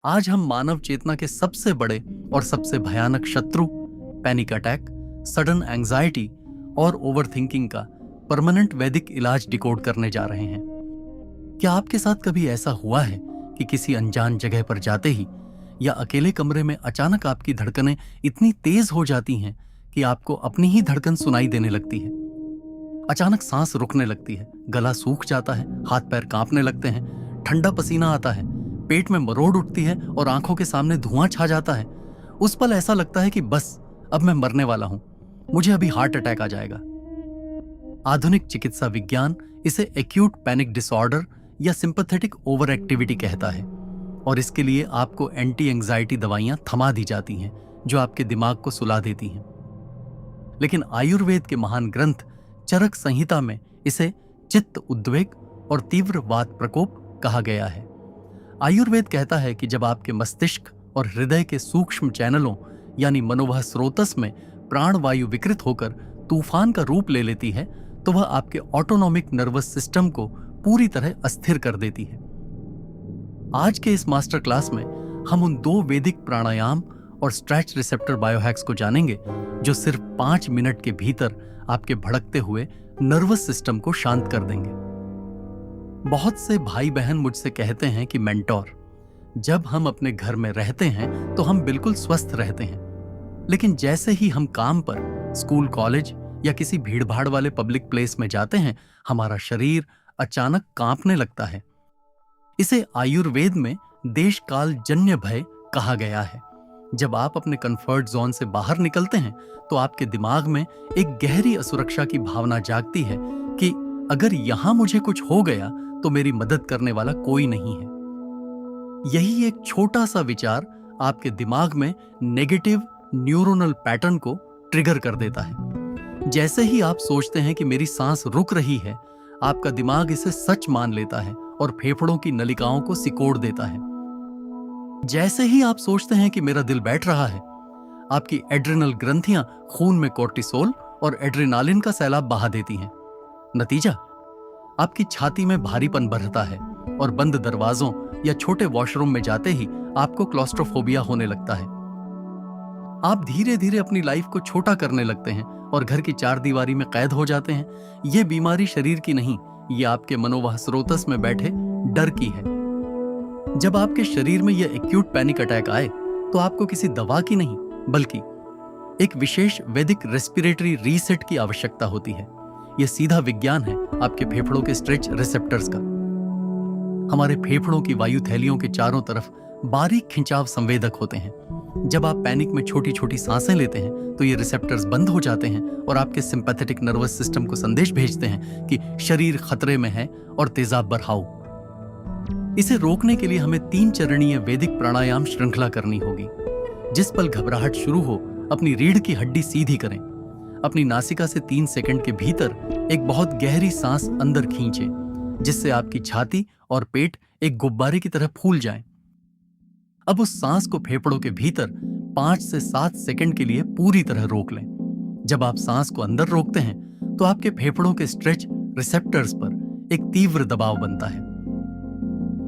आज हम मानव चेतना के सबसे बड़े और सबसे भयानक शत्रु पैनिक अटैक, सडन एंजाइटी और ओवरथिंकिंग का परमानेंट वैदिक इलाज डिकोड करने जा रहे हैं। क्या आपके साथ कभी ऐसा हुआ है कि किसी अनजान जगह पर जाते ही या अकेले कमरे में अचानक आपकी धड़कनें इतनी तेज हो जाती हैं कि आपको अपनी ही धड़कन सुनाई देने लगती है? अचानक सांस रुकने लगती है, गला सूख जाता है, हाथ पैर कांपने लगते हैं, ठंडा पसीना आता है, पेट में मरोड़ उठती है और आंखों के सामने धुआं छा जाता है। उस पल ऐसा लगता है कि बस अब मैं मरने वाला हूं, मुझे अभी हार्ट अटैक आ जाएगा। आधुनिक चिकित्सा विज्ञान इसे एक्यूट पैनिक डिसऑर्डर या सिंपैथेटिक ओवर एक्टिविटी कहता है और इसके लिए आपको एंटी एंजाइटी दवाइयां थमा दी जाती हैं जो आपके दिमाग को सुला देती हैं। लेकिन आयुर्वेद के महान ग्रंथ चरक संहिता में इसे चित्त उद्वेग और तीव्र वात प्रकोप कहा गया है। आयुर्वेद कहता है कि जब आपके मस्तिष्क और हृदय के सूक्ष्म चैनलों यानी मनोवह स्रोतस में प्राणवायु विकृत होकर तूफान का रूप ले लेती है तो वह आपके ऑटोनॉमिक नर्वस सिस्टम को पूरी तरह अस्थिर कर देती है। आज के इस मास्टर क्लास में हम उन 2 वैदिक प्राणायाम और स्ट्रेच रिसेप्टर बायोहैक्स को जानेंगे जो सिर्फ 5 मिनट के भीतर आपके भड़कते हुए नर्वस सिस्टम को शांत कर देंगे। बहुत से भाई बहन मुझसे कहते हैं कि मेंटोर, जब हम अपने घर में रहते हैं तो हम बिल्कुल स्वस्थ रहते हैं, लेकिन जैसे ही हम काम पर, स्कूल, कॉलेज या किसी भीड़भाड़ वाले पब्लिक प्लेस में जाते हैं, हमारा शरीर अचानक कांपने लगता है। इसे आयुर्वेद में देश काल जन्य भय कहा गया है। जब आप अपने कंफर्ट जोन से बाहर निकलते हैं तो आपके दिमाग में एक गहरी असुरक्षा की भावना जागती है कि अगर यहां मुझे कुछ हो गया तो मेरी मदद करने वाला कोई नहीं है। यही एक छोटा सा विचार आपके दिमाग में नेगेटिव न्यूरोनल पैटर्न को ट्रिगर कर देता है। जैसे ही आप सोचते हैं कि मेरी सांस रुक रही है, आपका दिमाग इसे सच मान लेता है और फेफड़ों की नलिकाओं को सिकोड़ देता है। जैसे ही आप सोचते हैं कि मेरा दिल बैठ रहा है, आपकी एड्रेनल ग्रंथियां खून में कोर्टिसोल और एड्रेनालिन का सैलाब बहा देती हैं। नतीजा, आपकी छाती में भारीपन बढ़ता है और बंद दरवाजों या छोटे वॉशरूम में जाते ही आपको क्लॉस्ट्रोफोबिया होने लगता है। आप धीरे धीरे अपनी लाइफ को छोटा करने लगते हैं और घर की 4 दीवारी में कैद हो जाते हैं। यह बीमारी शरीर की नहीं, ये आपके मनोवह स्रोतस में बैठे डर की है। जब आपके शरीर में यह एक्यूट पैनिक अटैक आए तो आपको किसी दवा की नहीं बल्कि एक विशेष वैदिक रेस्पिरेटरी रीसेट की आवश्यकता होती है। यह सीधा विज्ञान है आपके फेफड़ों के स्ट्रेच रिसेप्टर्स का। हमारे फेफड़ों की वायु थैलियों के चारों तरफ बारीक खिंचाव संवेदक होते हैं। जब आप पैनिक में छोटी छोटी सांसें लेते हैं तो ये रिसेप्टर्स बंद हो जाते हैं और आपके सिंपैथेटिक नर्वस सिस्टम को संदेश भेजते हैं कि शरीर खतरे में है और तेजाब बढ़ाओ। इसे रोकने के लिए हमें 3 चरणीय वैदिक प्राणायाम श्रृंखला करनी होगी। जिस पल घबराहट शुरू हो, अपनी रीढ़ की हड्डी सीधी करें। अपनी नासिका से 3 सेकंड के भीतर एक बहुत गहरी सांस अंदर खींचें, जिससे आपकी छाती और पेट एक गुब्बारे की तरह फूल जाएं। अब उस सांस को फेफड़ों के भीतर 5 से 7 सेकंड के लिए पूरी तरह रोक लें। जब आप सांस को अंदर रोकते हैं तो आपके फेफड़ों के स्ट्रेच रिसेप्टर्स पर एक तीव्र दबाव बनता है।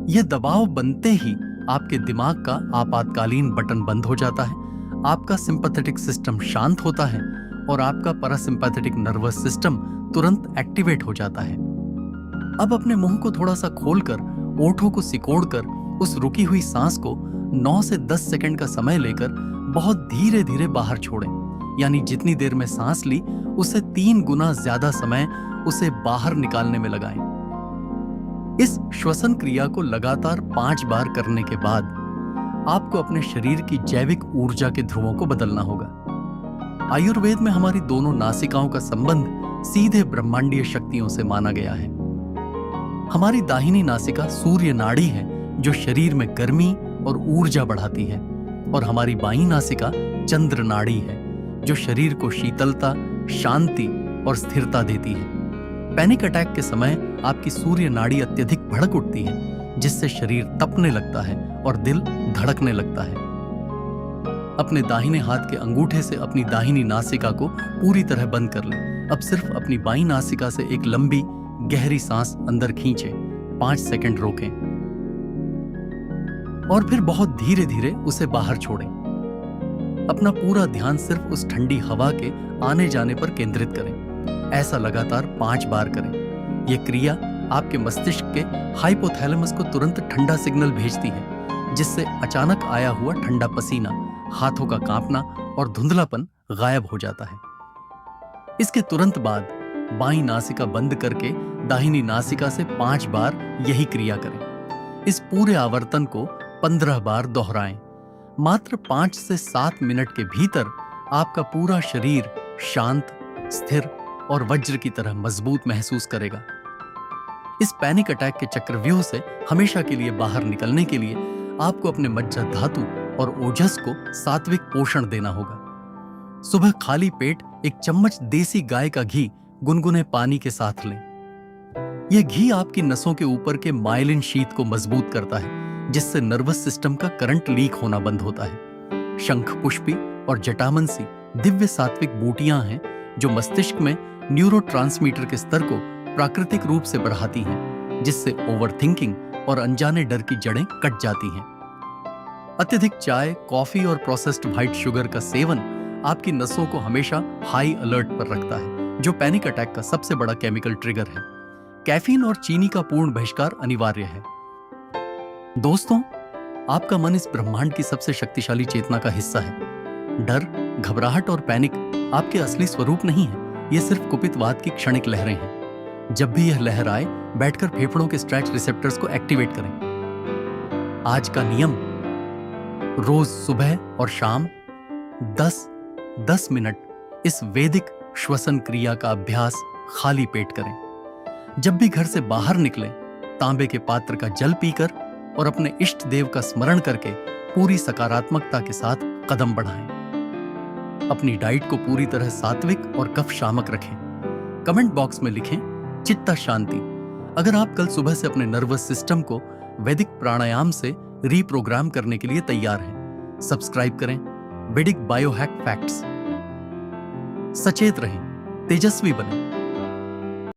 यह दबाव बनते ही आपके दिमाग का आपातकालीन बटन बंद हो जाता है, आपका सिंपैथेटिक सिस्टम शांत होता है और आपका पैरासिम्पैथेटिक नर्वस सिस्टम तुरंत एक्टिवेट हो जाता है। अब अपने मुंह को थोड़ा सा खोलकर, ओठों को सिकोड़कर उस रुकी हुई सांस को 9 से 10 सेकंड का समय लेकर बहुत धीरे धीरे बाहर छोड़ें। यानी जितनी देर में सांस ली उससे 3 गुना ज्यादा समय उसे बाहर निकालने में लगाएं। इस श्वसन क्रिया को लगातार 5 बार करने के बाद आपको अपने शरीर की जैविक ऊर्जा के ध्रुवों को बदलना होगा। आयुर्वेद में हमारी दोनों नासिकाओं का संबंध सीधे ब्रह्मांडीय शक्तियों से माना गया है। हमारी दाहिनी नासिका सूर्य नाड़ी है जो शरीर में गर्मी और ऊर्जा बढ़ाती है, और हमारी बाईं नासिका चंद्र नाड़ी है जो शरीर को शीतलता, शांति और स्थिरता देती है। पैनिक अटैक के समय आपकी सूर्य नाड़ी अत्यधिक भड़क उठती है, जिससे शरीर तपने लगता है और दिल धड़कने लगता है। अपने दाहिने हाथ के अंगूठे से अपनी दाहिनी नासिका को पूरी तरह बंद कर लें। अब सिर्फ अपनी बाईं नासिका से एक लंबी गहरी सांस अंदर खींचें, 5 सेकंड रोकें और फिर बहुत धीरे धीरे उसे बाहर छोड़ें। अपना पूरा ध्यान सिर्फ उस ठंडी हवा के आने जाने पर केंद्रित करें। ऐसा लगातार 5 बार करें। यह क्रिया आपके मस्तिष्क के हाइपोथैलेमस को तुरंत ठंडा सिग्नल भेजती है, जिससे अचानक आया हुआ ठंडा पसीना, हाथों का कांपना और धुंधलापन गायब हो जाता है। इसके तुरंत बाद बाईं नासिका बंद करके दाहिनी नासिका से 5 बार यही क्रिया करें। इस पूरे आवर्तन को 15 बार दोहराएं। मात्र 5 से 7 मिनट के भीतर आपका पूरा शरीर शांत, स्थिर और वज्र की तरह मजबूत महसूस करेगा। इस पैनिक अटैक के चक्रव्यूह से हमेशा के लिए बाहर निकलने के लिए आपको अपने मज्जा धातु और ओजस को सात्विक पोषण देना होगा। सुबह खाली पेट 1 चम्मच देसी गाय का घी गुनगुने पानी के साथ लें। यह घी आपकी नसों के ऊपर के माइलिन शीत को मजबूत करता है, जिससे नर्वस सिस्टम का करंट लीक होना बंद होता है। शंख पुष्पी और जटामंसी दिव्य सात्विक बूटियां हैं जो मस्तिष्क में न्यूरोट्रांसमीटर के स्तर को प्राकृतिक रूप से बढ़ाती हैं, जिससे ओवरथिंकिंग और अनजाने डर की जड़ें कट जाती हैं। अत्यधिक चाय, कॉफी और प्रोसेस्ड व्हाइट शुगर का सेवन आपकी नसों को हमेशा हाई अलर्ट पर रखता है, जो पैनिक अटैक का सबसे बड़ा केमिकल ट्रिगर है। कैफीन और चीनी का पूर्ण बहिष्कार अनिवार्य है। दोस्तों, आपका मन इस ब्रह्मांड की सबसे शक्तिशाली चेतना का हिस्सा है। डर, घबराहट और पैनिक आपके असली स्वरूप नहीं है। ये सिर्फ कुपितवाद की क्षणिक लहरें हैं। जब भी यह लहर आए, बैठकर फेफड़ों के स्ट्रेच रिसेप्टर्स को एक्टिवेट करें। आज का नियम: रोज सुबह और शाम 10 मिनट इस वैदिक श्वसन क्रिया का अभ्यास खाली पेट करें। जब भी घर से बाहर निकलें, तांबे के पात्र का जल पीकर और अपने इष्ट देव का स्मरण करके पूरी सकारात्मकता के साथ कदम बढ़ाएं। अपनी डाइट को पूरी तरह सात्विक और कफ शामक रखें। कमेंट बॉक्स में लिखें चित्ता शांति अगर आप कल सुबह से अपने नर्वस सिस्टम को वैदिक प्राणायाम से रीप्रोग्राम करने के लिए तैयार हैं। सब्सक्राइब करें वैदिक बायोहैक फैक्ट्स। सचेत रहें, तेजस्वी बनें